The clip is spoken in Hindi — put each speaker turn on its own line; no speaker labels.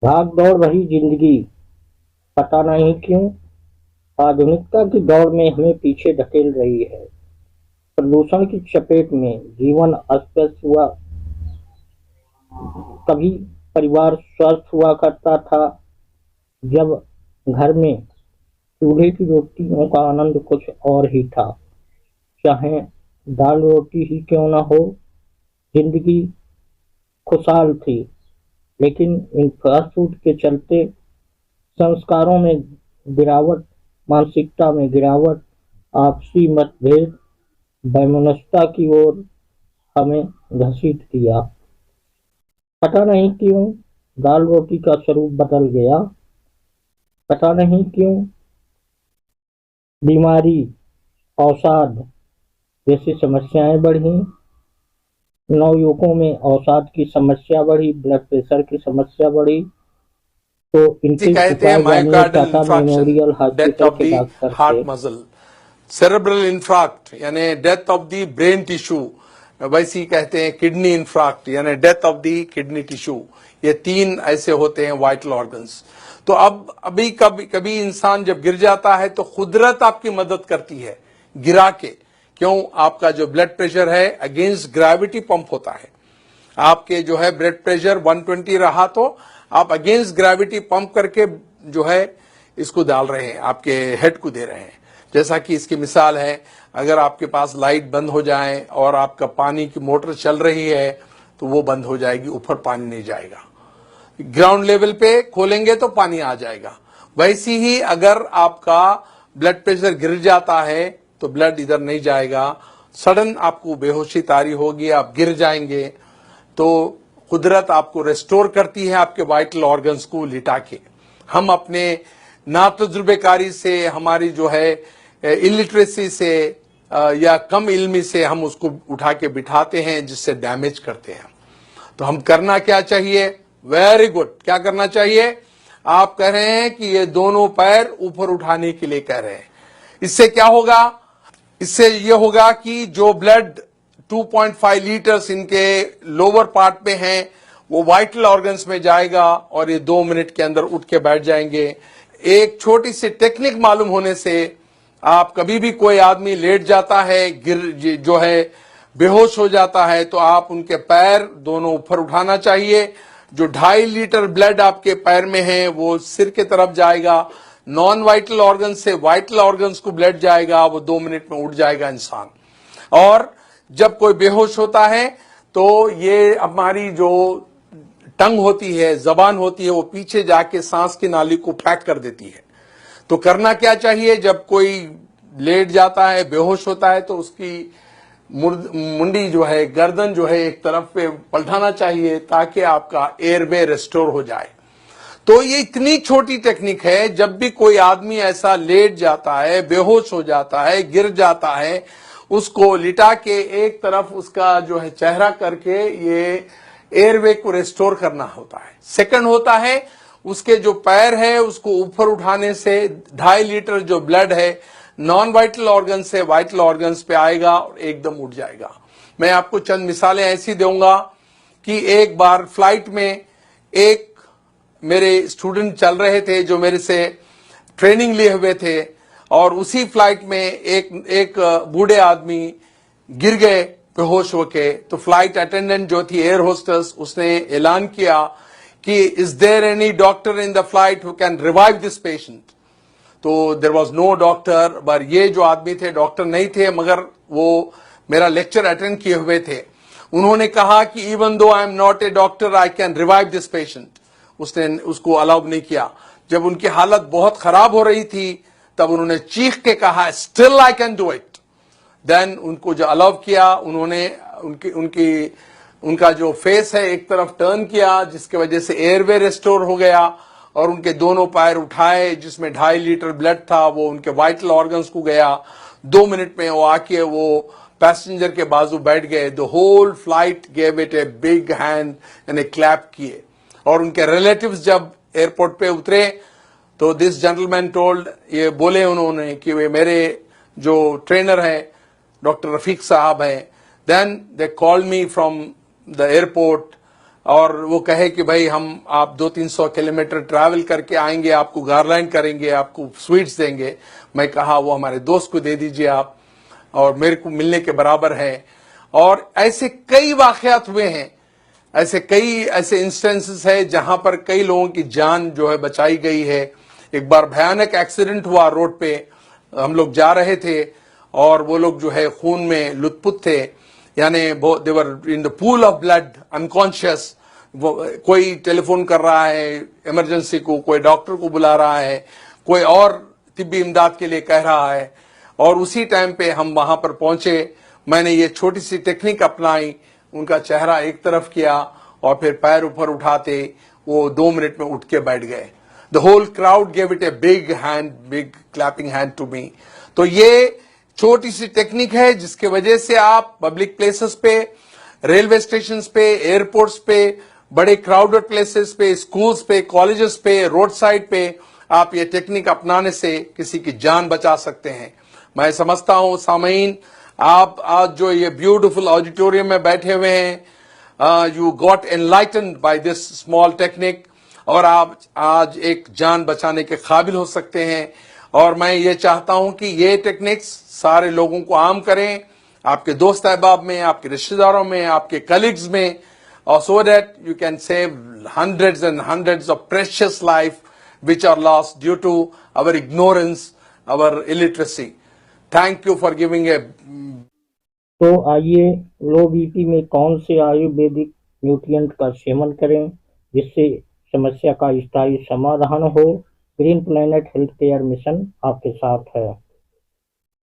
भाग दौड़ भरी जिंदगी, पता नहीं क्यों आधुनिकता की दौड़ में हमें पीछे धकेल रही है। प्रदूषण की चपेट में जीवन अस्त-व्यस्त हुआ। कभी परिवार स्वस्थ हुआ करता था जब घर में चूल्हे की रोटियों का आनंद कुछ और ही था। चाहे दाल रोटी ही क्यों न हो, जिंदगी खुशहाल थी। लेकिन इन फास्ट फूड के चलते संस्कारों में गिरावट, मानसिकता में गिरावट, आपसी मतभेद वैमनस्यता की ओर हमें घसीट दिया। पता नहीं क्यों दाल रोटी का स्वरूप बदल गया। पता नहीं क्यों बीमारी, अवसाद जैसी समस्याएं बढ़ी। नवयुवकों में अवसाद की समस्या बढ़ी, ब्लड प्रेशर की समस्या बढ़ी। तो
इसे
इनके
कहते हैं
उपाय जानना
मायोकार्डियल
चाहता
infraction,
memorial
death
hospital
of
के
द
डॉक्टर
हार्ट
से।
मसल। सेरेब्रल इंफ्राक्ट यानी death of the brain tissue, वैसे ही कहते हैं किडनी इंफ्राक्ट यानी death of the kidney tissue. ये तीन ऐसे होते हैं वाइटल ऑर्गन्स। तो अब अभी कभी कभी इंसान जब गिर जाता है तो कुदरत आपकी मदद करती है गिरा के। क्यों? आपका जो ब्लड प्रेशर है अगेंस्ट ग्रेविटी पंप होता है। आपके जो है ब्लड प्रेशर 120 रहा तो आप अगेंस्ट ग्रेविटी पंप करके जो है इसको डाल रहे हैं, आपके हेड को दे रहे हैं। जैसा कि इसकी मिसाल है, अगर आपके पास लाइट बंद हो जाए और आपका पानी की मोटर चल रही है तो वो बंद हो जाएगी, ऊपर पानी नहीं जाएगा। ग्राउंड लेवल पे खोलेंगे तो पानी आ जाएगा। वैसी ही अगर आपका ब्लड प्रेशर गिर जाता है तो ब्लड इधर नहीं जाएगा, सडन आपको बेहोशी तारी होगी, आप गिर जाएंगे। तो कुदरत आपको रेस्टोर करती है आपके वाइटल ऑर्गन्स को लिटा के। हम अपने ना तजुर्बेकारी से, हमारी जो है इलिटरेसी से या कम इल्मी से हम उसको उठा के बिठाते हैं, जिससे डैमेज करते हैं। तो हम करना क्या चाहिए? Very good. क्या करना चाहिए? आप कह रहे हैं कि ये दोनों पैर ऊपर उठाने के लिए कह रहे हैं। इससे क्या होगा? इससे ये होगा कि जो ब्लड 2.5 लीटर्स इनके लोअर पार्ट में है वो वाइटल ऑर्गन्स में जाएगा और ये 2 मिनट के अंदर उठ के बैठ जाएंगे। एक छोटी सी टेक्निक मालूम होने से आप कभी भी कोई आदमी लेट जाता है, गिर जो है बेहोश हो जाता है, तो आप उनके पैर दोनों ऊपर उठाना चाहिए। जो 2.5 लीटर ब्लड आपके पैर में है वो सिर के तरफ जाएगा, नॉन वाइटल ऑर्गन से वाइटल ऑर्गन्स को ब्लड जाएगा, वो 2 मिनट में उठ जाएगा इंसान। और जब कोई बेहोश होता है तो ये हमारी जो टंग होती है, जबान होती है, वो पीछे जाके सांस की नाली को पैक कर देती है। तो करना क्या चाहिए? जब कोई लेट जाता है, बेहोश होता है, तो उसकी मुंडी जो है, गर्दन जो है, एक तरफ पे पलटाना चाहिए ताकि आपका एयरवे रेस्टोर हो जाए। तो ये इतनी छोटी टेक्निक है, जब भी कोई आदमी ऐसा लेट जाता है, बेहोश हो जाता है, गिर जाता है, उसको लिटा के एक तरफ उसका जो है चेहरा करके ये एयरवे को रेस्टोर करना होता है। सेकंड होता है उसके जो पैर है उसको ऊपर उठाने से 2.5 लीटर जो ब्लड है नॉन वाइटल ऑर्गन से वाइटल ऑर्गन्स पे आएगा और एकदम उठ जाएगा। मैं आपको चंद मिसालें ऐसी दूंगा कि एक बार फ्लाइट में एक मेरे स्टूडेंट चल रहे थे जो मेरे से ट्रेनिंग लिए हुए थे, और उसी फ्लाइट में एक बूढ़े आदमी गिर गए बेहोश होके। तो फ्लाइट अटेंडेंट जो थी, एयर होस्टेस, उसने ऐलान किया कि is there any doctor in the flight who can revive this patient. तो देयर वाज नो डॉक्टर, पर ये जो आदमी थे डॉक्टर नहीं थे, मगर वो मेरा लेक्चर अटेंड किए हुए थे। उन्होंने कहा कि even though I am not a doctor I can revive this patient. उसने उसको अलाउ नहीं किया। जब उनकी हालत बहुत खराब हो रही थी तब उन्होंने चीख के कहा still I can do it. Then उनको जो अलाउ किया, उन्होंने उनका जो फेस है एक तरफ टर्न किया, जिसकी वजह से एयरवे रेस्टोर हो गया, और उनके दोनों पैर उठाए जिसमें 2.5 लीटर ब्लड था वो उनके वाइटल ऑर्गन्स को गया। 2 मिनट में वो आके वो पैसेंजर के बाजू बैठ गए। The whole flight gave it a big hand and a clap किए। और उनके रिलेटिव्स जब एयरपोर्ट पे उतरे तो दिस जेंटलमैन टोल्ड, ये बोले उन्होंने कि वे मेरे जो ट्रेनर हैं डॉक्टर रफीक साहब हैं। Then they called me from the airport और वो कहे कि भाई हम आप 200-300 किलोमीटर ट्रैवल करके आएंगे, आपको गारलैंड करेंगे, आपको स्वीट्स देंगे, मैं कहा वो हमारे दोस्त को दे दीजिए आप, और मेरे को मिलने के बराबर है। और ऐसे कई वाकयात हुए हैं, ऐसे कई ऐसे इंस्टेंसेस है जहां पर कई लोगों की जान जो है बचाई गई है। एक बार भयानक एक्सीडेंट हुआ रोड पे, हम लोग जा रहे थे और वो लोग जो है खून में लुथपुथ थे, यानी they were in the pool of blood, unconscious. वो कोई टेलीफोन कर रहा है इमरजेंसी को, कोई डॉक्टर को बुला रहा है, कोई और तिब्बी इमदाद के लिए कह रहा है, और उसी टाइम पे हम वहां पर पहुंचे। मैंने ये छोटी सी टेक्निक अपनाई, उनका चेहरा एक तरफ किया और फिर पैर ऊपर उठाते वो 2 मिनट में उठ के बैठ गए। The whole crowd gave it a big hand, big clapping hand to me. तो ये छोटी सी टेक्निक है जिसके वजह से आप पब्लिक प्लेसेस पे, रेलवे स्टेशन पे, एयरपोर्ट्स पे, बड़े क्राउडेड प्लेसेस पे, स्कूल्स पे, कॉलेजेस पे, रोड साइड पे आप ये टेक्निक अपनाने से किसी की जान बचा सकते हैं। मैं समझता हूं सामीन, आप आज जो ये ब्यूटीफुल ऑडिटोरियम में बैठे हुए हैं, you got enlightened by this small technique, और आप आज एक जान बचाने के काबिल हो सकते हैं। और मैं ये चाहता हूं कि ये टेक्निक्स सारे लोगों को आम करें, आपके दोस्त अहबाब में, आपके रिश्तेदारों में, आपके कलीग्स में, और so that you can save hundreds and hundreds of precious life which are lost due to our ignorance, our illiteracy. Thank you for giving a
तो आइए, लो बीपी में कौन से आयुर्वेदिक न्यूट्रिएंट का सेवन करें जिससे समस्या का स्थायी समाधान हो। Green planet health care mission आपके साथ है।